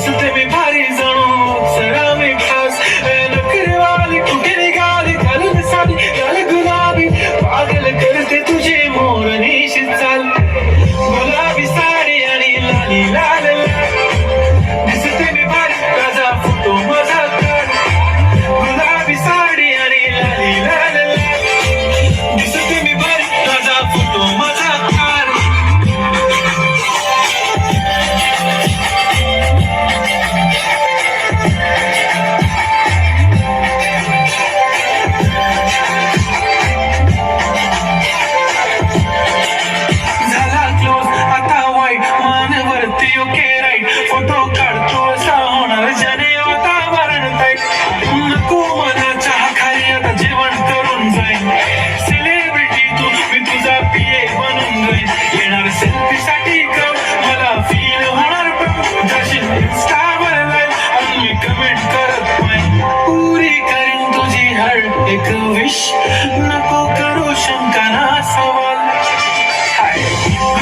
दिसते मी भारी जणू सरा मी खास नखरेवाली कुठे निघाली घालून साडी लाल गुलाबी पागल करते तुझे मोरनीशी चाल गुलाबी साडी आणि लाली लाल दिसते मी भारी ताजा फोटो माझा काढ गुलाबी साडी आणि लाली लाल दिसते मी भारी ताजा फोटो माझा काढ ओके राईट फोटो काढतो असा होणार ज्याने वातावरण ताईट नको मला चहा खाली आता जेवण करून जाईन सेलिब्रिटी तू मी तुझा पीए बनून जाईन येणार सेल्फी साठी क्राऊड मला फील होणार प्राऊड जाशील इंस्टावर लाईव्ह आणि मी कमेंट करत नाही पुरी करीन तुझी हर एक विश नको करू शंका ना सवाल हाय